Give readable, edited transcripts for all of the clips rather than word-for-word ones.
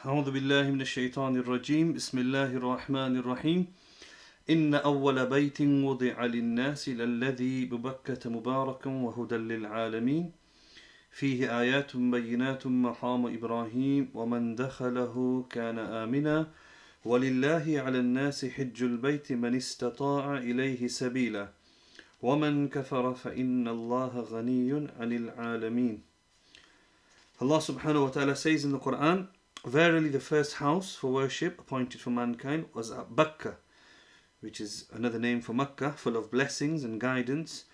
أعوذ بالله من الشيطان الرجيم بسم الله الرحمن الرحيم إن أول بيت وضع للناس للذي ببكة مباركا وهدى للعالمين فيه آيات بينات مقام إبراهيم ومن دخله كان آمنا ولله على الناس حج البيت من استطاع إليه سبيلا ومن كفر فإن الله غني عن العالمين. Allah subhanahu wa ta'ala says in the Quran, verily the first house for worship appointed for mankind was at Bakkah, which is another name for Makkah, full of blessings and guidance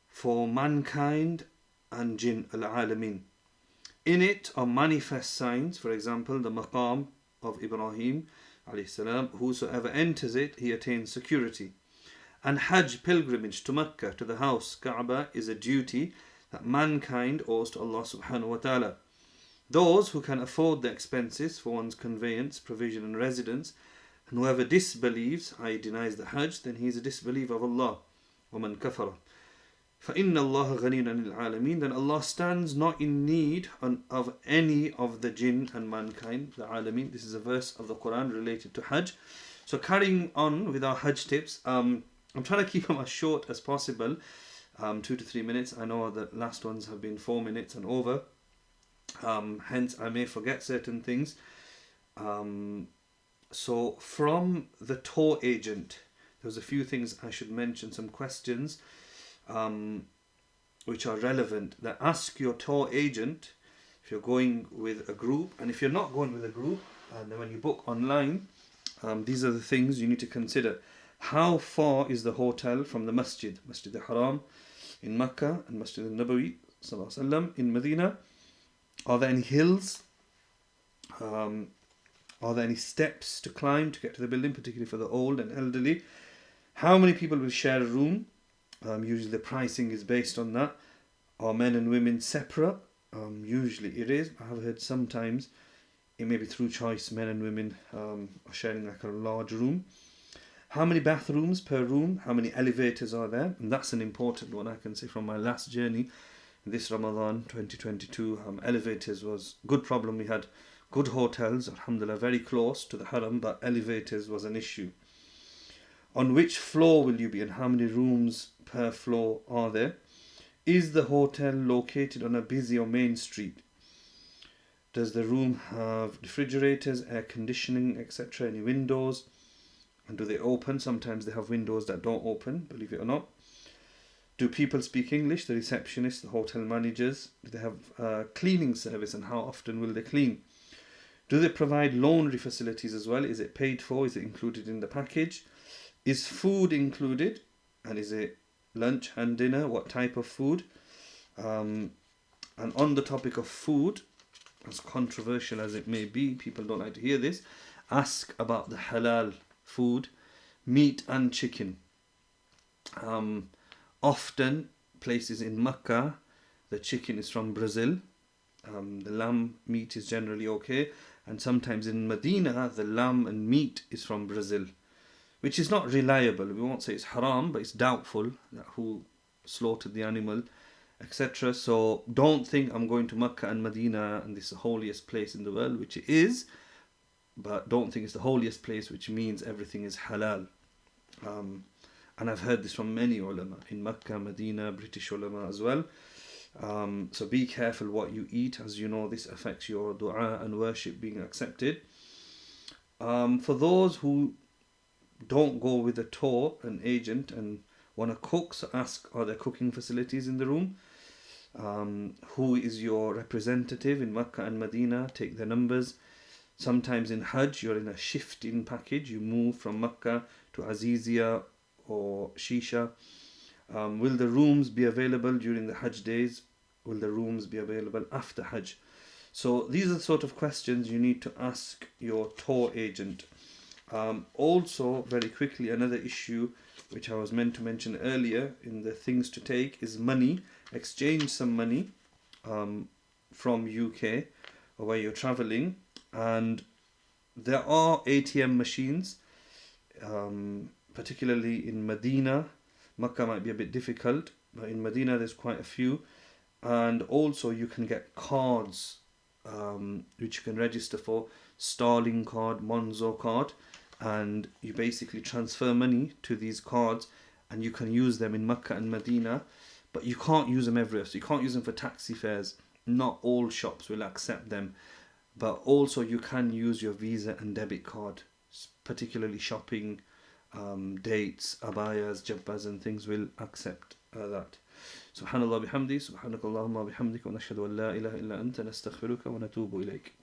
for mankind and jinn al-alamin. In it are manifest signs, for example, the maqam of Ibrahim alayhi salam, whosoever enters it, he attains security. And Hajj, pilgrimage to Makkah, to the house, Kaaba, is a duty that mankind owes to Allah subhanahu wa ta'ala. Those who can afford the expenses for one's conveyance, provision and residence, and whoever disbelieves, i.e. denies the Hajj, then he is a disbeliever of Allah. وَمَنْ كَفَرَ فَإِنَّ اللَّهَ غَنِيٌّ عَنِ الْعَالَمِينَ. Then Allah stands not in need of any of the jinn and mankind, the alameen. This is a verse of the Quran related to Hajj. So carrying on with our Hajj tips, I'm trying to keep them as short as possible, 2 to 3 minutes. I know the last ones have been 4 minutes and over. Hence I may forget certain things. So from the tour agent, there's a few things I should mention, some questions which are relevant, that ask your tour agent if you're going with a group, and if you're not going with a group, and then when you book online, these are the things you need to consider. How far is the hotel from the masjid, Masjid al-Haram in Makkah and Masjid al-Nabawi sallallahu alaihi wasallam in Medina? Are there any hills? Are there any steps to climb to get to the building, particularly for the old and elderly? How many people will share a room? Usually the pricing is based on that. Are men and women separate? Usually it is. I have heard sometimes it may be through choice, men and women are sharing like a large room. How many bathrooms per room? How many elevators are there? And that's an important one, I can say, from my last journey this Ramadan 2022. Elevators was a good problem. We had good hotels, alhamdulillah, very close to the haram, but elevators was an issue. On which floor will you be, and how many rooms per floor are there? Is the hotel located on a busy or main street? Does the room have refrigerators, air conditioning, etc.? Any windows? And do they open? Sometimes they have windows that don't open, believe it or not. Do people speak English? The receptionists, the hotel managers, do they have a cleaning service, and how often will they clean? Do they provide laundry facilities as well? Is it paid for? Is it included in the package? Is food included? And is it lunch and dinner? What type of food? And on the topic of food, as controversial as it may be, people don't like to hear this, ask about the halal food, meat and chicken. Often places in Makkah, the chicken is from Brazil. The lamb meat is generally okay. And sometimes in Medina, the lamb and meat is from Brazil, which is not reliable. We won't say it's haram, but it's doubtful that who slaughtered the animal, etc. So don't think I'm going to Makkah and Medina and this is the holiest place in the world, which it is, but don't think it's the holiest place, which means everything is halal. And I've heard this from many ulama in Makkah, Medina, British ulama as well. So be careful what you eat, as you know this affects your dua and worship being accepted. For those who don't go with a tour, an agent, and want to cook, so ask, are there cooking facilities in the room? Who is your representative in Makkah and Medina? Take their numbers. Sometimes in Hajj you're in a shifting package, you move from Makkah to Azizia or Shisha. Will the rooms be available during the Hajj days? Will the rooms be available after Hajj? So these are the sort of questions you need to ask your tour agent. Also, very quickly, another issue which I was meant to mention earlier in the things to take is money. Exchange some money from UK or where you're traveling, and there are ATM machines, particularly in Medina. Makkah might be a bit difficult, but in Medina there's quite a few. And also you can get cards which you can register for, Starling card, Monzo card, and you basically transfer money to these cards and you can use them in Mecca and Medina, but you can't use them everywhere. So you can't use them for taxi fares. Not all shops will accept them, but also you can use your Visa and debit card, particularly shopping, dates, abayas, jabbas and things will accept that. سبحان الله بحمدي سبحانك اللهم وبحمدك ونشهد أن لا إله إلا أنت نستغفرك ونتوب إليك.